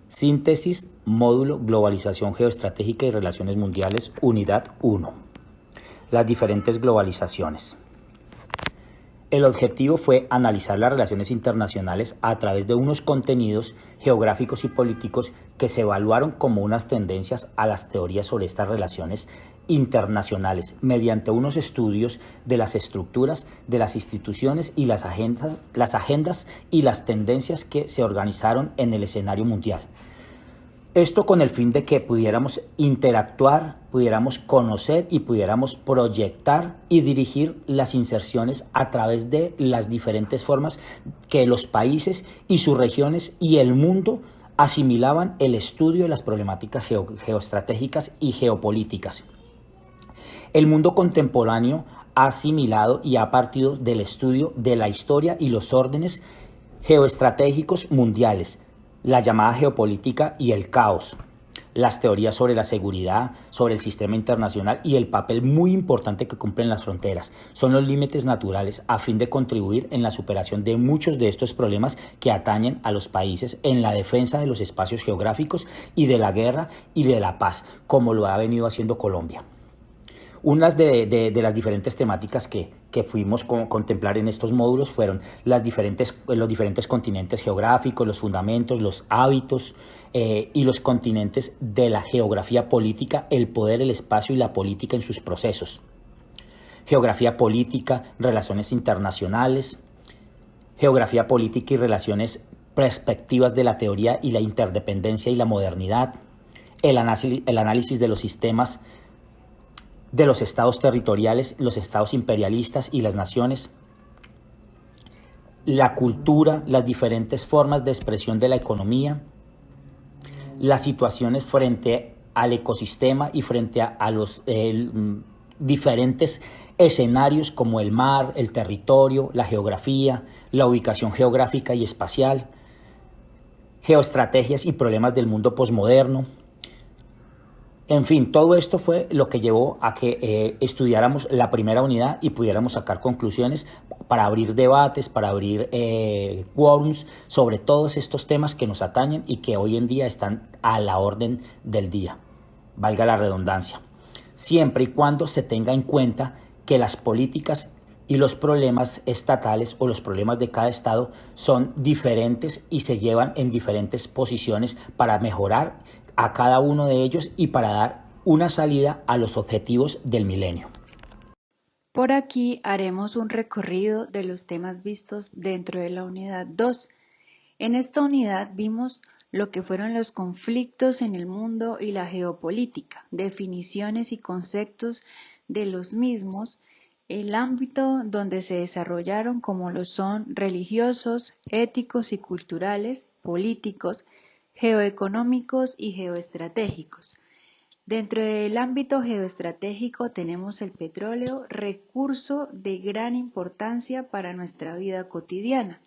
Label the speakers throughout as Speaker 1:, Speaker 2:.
Speaker 1: Síntesis, módulo, globalización geoestratégica y relaciones mundiales, unidad 1. Las diferentes globalizaciones. El objetivo fue analizar las relaciones internacionales a través de unos contenidos geográficos y políticos que se evaluaron como unas tendencias a las teorías sobre estas relaciones internacionales mediante unos estudios de las estructuras de las instituciones y las agendas y las tendencias que se organizaron en el escenario mundial. Esto con el fin de que pudiéramos interactuar, pudiéramos conocer y pudiéramos proyectar y dirigir las inserciones a través de las diferentes formas que los países y sus regiones y el mundo asimilaban el estudio de las problemáticas geoestratégicas y geopolíticas. El mundo contemporáneo ha asimilado y ha partido del estudio de la historia y los órdenes geoestratégicos mundiales, la llamada geopolítica y el caos, las teorías sobre la seguridad, sobre el sistema internacional y el papel muy importante que cumplen las fronteras. Son los límites naturales a fin de contribuir en la superación de muchos de estos problemas que atañen a los países en la defensa de los espacios geográficos y de la guerra y de la paz, como lo ha venido haciendo Colombia. Unas de las diferentes temáticas que fuimos a contemplar en estos módulos fueron los diferentes continentes geográficos, los fundamentos, los hábitos y los continentes de la geografía política, el poder, el espacio y la política en sus procesos. Geografía política, relaciones internacionales, geografía política y relaciones, perspectivas de la teoría y la interdependencia y la modernidad, el análisis de los sistemas de los estados territoriales, los estados imperialistas y las naciones, la cultura, las diferentes formas de expresión de la economía, las situaciones frente al ecosistema y frente a los diferentes escenarios como el mar, el territorio, la geografía, la ubicación geográfica y espacial, geoestrategias y problemas del mundo posmoderno. En fin, todo esto fue lo que llevó a que estudiáramos la primera unidad y pudiéramos sacar conclusiones para abrir debates, para abrir quórums sobre todos estos temas que nos atañen y que hoy en día están a la orden del día, valga la redundancia, siempre y cuando se tenga en cuenta que las políticas y los problemas estatales o los problemas de cada estado son diferentes y se llevan en diferentes posiciones para mejorar a cada uno de ellos y para dar una salida a los objetivos del milenio.
Speaker 2: Por aquí haremos un recorrido de los temas vistos dentro de la unidad 2. En esta unidad vimos lo que fueron los conflictos en el mundo y la geopolítica, definiciones y conceptos de los mismos, el ámbito donde se desarrollaron como lo son religiosos, éticos y culturales, políticos, geoeconómicos y geoestratégicos. Dentro del ámbito geoestratégico tenemos el petróleo, recurso de gran importancia para nuestra vida cotidiana.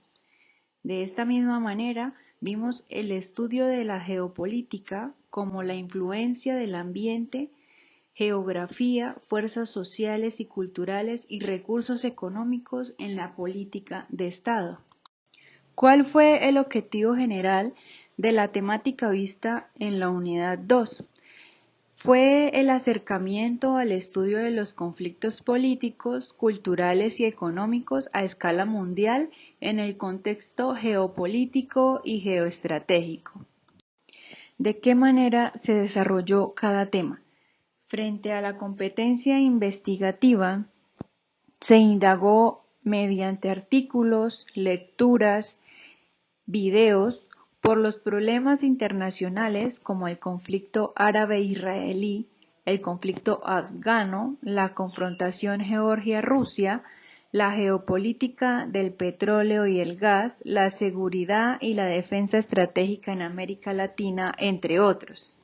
Speaker 2: De esta misma manera, vimos el estudio de la geopolítica como la influencia del ambiente, geografía, fuerzas sociales y culturales y recursos económicos en la política de Estado. ¿Cuál fue el objetivo general de la temática vista en la unidad 2? Fue el acercamiento al estudio de los conflictos políticos, culturales y económicos a escala mundial en el contexto geopolítico y geoestratégico. ¿De qué manera se desarrolló cada tema? Frente a la competencia investigativa, se indagó mediante artículos, lecturas, videos, por los problemas internacionales como el conflicto árabe-israelí, el conflicto afgano, la confrontación Georgia-Rusia, la geopolítica del petróleo y el gas, la seguridad y la defensa estratégica en América Latina, entre otros.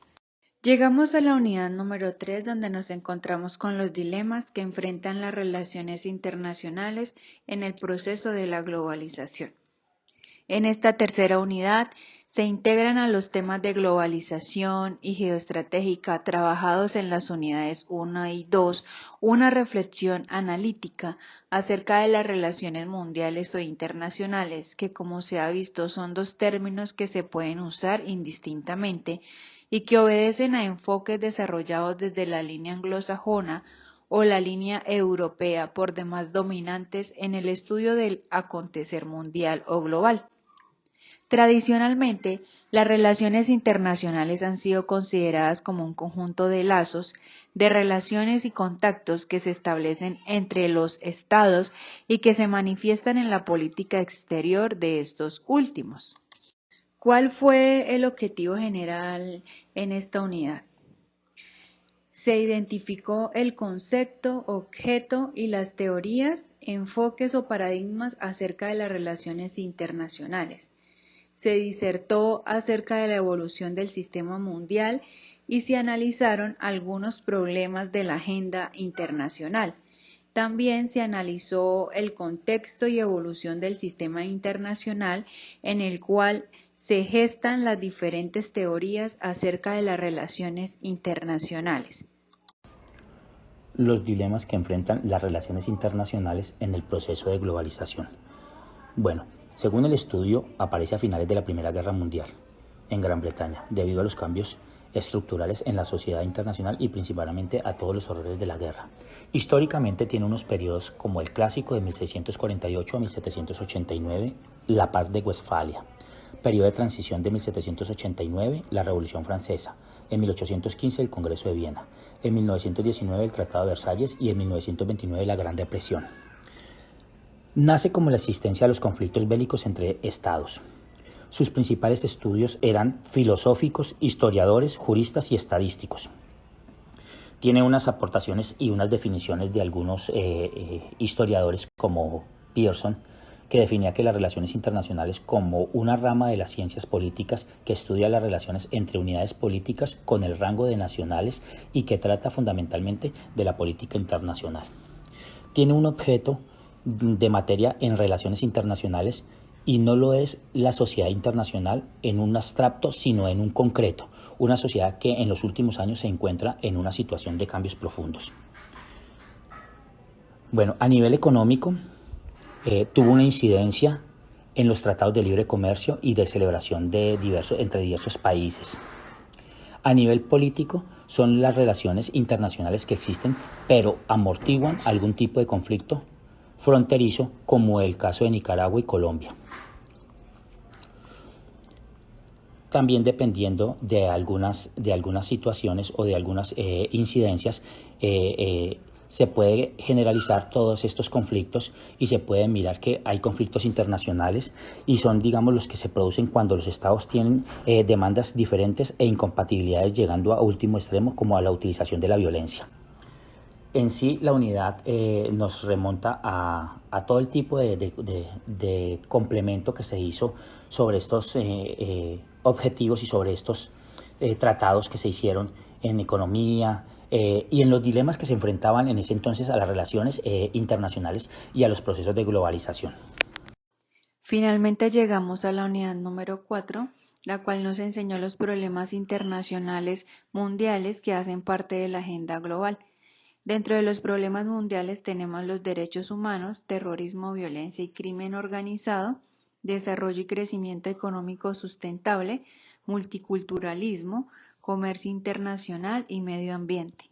Speaker 2: Llegamos a la unidad número 3, donde nos encontramos con los dilemas que enfrentan las relaciones internacionales en el proceso de la globalización. En esta tercera unidad Se integran a los temas de globalización y geoestratégica trabajados en las unidades 1 y 2 una reflexión analítica acerca de las relaciones mundiales o internacionales, que como se ha visto son dos términos que se pueden usar indistintamente y que obedecen a enfoques desarrollados desde la línea anglosajona o la línea europea, por demás dominantes en el estudio del acontecer mundial o global. Tradicionalmente, las relaciones internacionales han sido consideradas como un conjunto de lazos, de relaciones y contactos que se establecen entre los estados y que se manifiestan en la política exterior de estos últimos. ¿Cuál fue el objetivo general en esta unidad? Se identificó el concepto, objeto y las teorías, enfoques o paradigmas acerca de las relaciones internacionales. Se disertó acerca de la evolución del sistema mundial y se analizaron algunos problemas de la agenda internacional. También se analizó el contexto y evolución del sistema internacional en el cual se gestan las diferentes teorías acerca de las relaciones internacionales.
Speaker 1: Los dilemas que enfrentan las relaciones internacionales en el proceso de globalización. Bueno, según el estudio, aparece a finales de la Primera Guerra Mundial en Gran Bretaña, debido a los cambios estructurales en la sociedad internacional y principalmente a todos los horrores de la guerra. Históricamente tiene unos periodos como el clásico de 1648 a 1789, la Paz de Westfalia, periodo de transición de 1789, la Revolución Francesa, en 1815 el Congreso de Viena, en 1919 el Tratado de Versalles y en 1929 la Gran Depresión. Nace como la existencia de los conflictos bélicos entre estados. Sus principales estudios eran filosóficos, historiadores, juristas y estadísticos. Tiene unas aportaciones y unas definiciones de algunos historiadores como Pearson, que definía que las relaciones internacionales como una rama de las ciencias políticas que estudia las relaciones entre unidades políticas con el rango de nacionales y que trata fundamentalmente de la política internacional. Tiene un objeto de materia en relaciones internacionales y no lo es la sociedad internacional en un abstracto, sino en un concreto, una sociedad que en los últimos años se encuentra en una situación de cambios profundos. Bueno, a nivel económico, tuvo una incidencia en los tratados de libre comercio y de celebración de entre diversos países. A nivel político, son las relaciones internacionales que existen, pero amortiguan algún tipo de conflicto fronterizo, como el caso de Nicaragua y Colombia. También dependiendo de algunas situaciones o de algunas incidencias, se puede generalizar todos estos conflictos y se puede mirar que hay conflictos internacionales y son, digamos, los que se producen cuando los estados tienen demandas diferentes e incompatibilidades, llegando a último extremo como a la utilización de la violencia. En sí, la unidad nos remonta a todo el tipo de complemento que se hizo sobre estos objetivos y sobre estos tratados que se hicieron en economía y en los dilemas que se enfrentaban en ese entonces a las relaciones internacionales y a los procesos de globalización.
Speaker 2: Finalmente llegamos a la unidad número 4, la cual nos enseñó los problemas internacionales mundiales que hacen parte de la agenda global. Dentro de los problemas mundiales tenemos los derechos humanos, terrorismo, violencia y crimen organizado, desarrollo y crecimiento económico sustentable, multiculturalismo, comercio internacional y medio ambiente.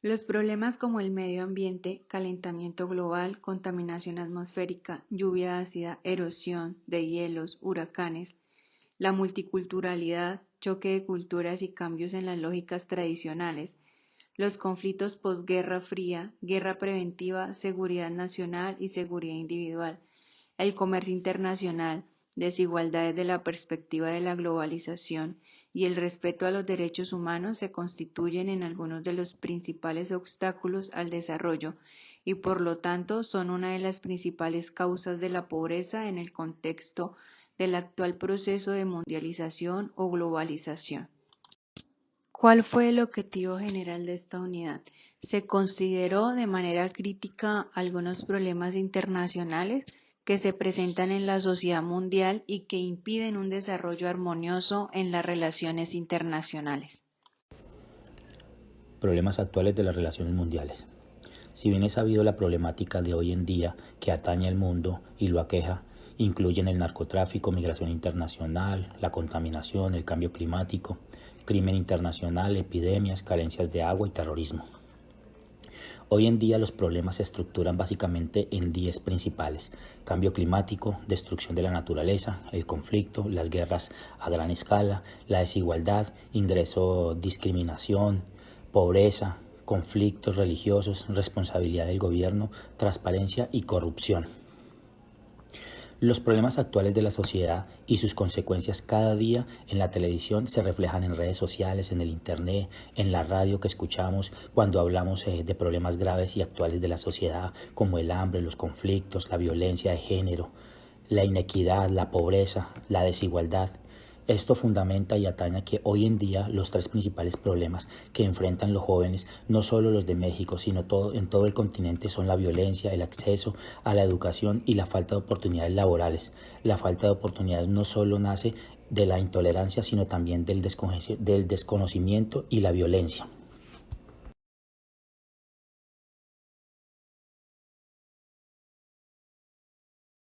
Speaker 2: Los problemas como el medio ambiente, calentamiento global, contaminación atmosférica, lluvia ácida, erosión de hielos, huracanes, la multiculturalidad, choque de culturas y cambios en las lógicas tradicionales, los conflictos posguerra fría, guerra preventiva, seguridad nacional y seguridad individual, el comercio internacional, desigualdades de la perspectiva de la globalización y el respeto a los derechos humanos se constituyen en algunos de los principales obstáculos al desarrollo y por lo tanto son una de las principales causas de la pobreza en el contexto del actual proceso de mundialización o globalización. ¿Cuál fue el objetivo general de esta unidad? Se consideró de manera crítica algunos problemas internacionales que se presentan en la sociedad mundial y que impiden un desarrollo armonioso en las relaciones internacionales.
Speaker 1: Problemas actuales de las relaciones mundiales. Si bien es sabido, la problemática de hoy en día que atañe al mundo y lo aqueja incluyen el narcotráfico, migración internacional, la contaminación, el cambio climático, crimen internacional, epidemias, carencias de agua y terrorismo. Hoy en día los problemas se estructuran básicamente en 10 principales: cambio climático, destrucción de la naturaleza, el conflicto, las guerras a gran escala, la desigualdad, ingreso, discriminación, pobreza, conflictos religiosos, responsabilidad del gobierno, transparencia y corrupción. Los problemas actuales de la sociedad y sus consecuencias cada día en la televisión se reflejan en redes sociales, en el internet, en la radio que escuchamos cuando hablamos de problemas graves y actuales de la sociedad, como el hambre, los conflictos, la violencia de género, la inequidad, la pobreza, la desigualdad. Esto fundamenta y atañe a que hoy en día los 3 principales problemas que enfrentan los jóvenes, no solo los de México, sino en todo el continente, son la violencia, el acceso a la educación y la falta de oportunidades laborales. La falta de oportunidades no solo nace de la intolerancia, sino también del desconocimiento y la violencia.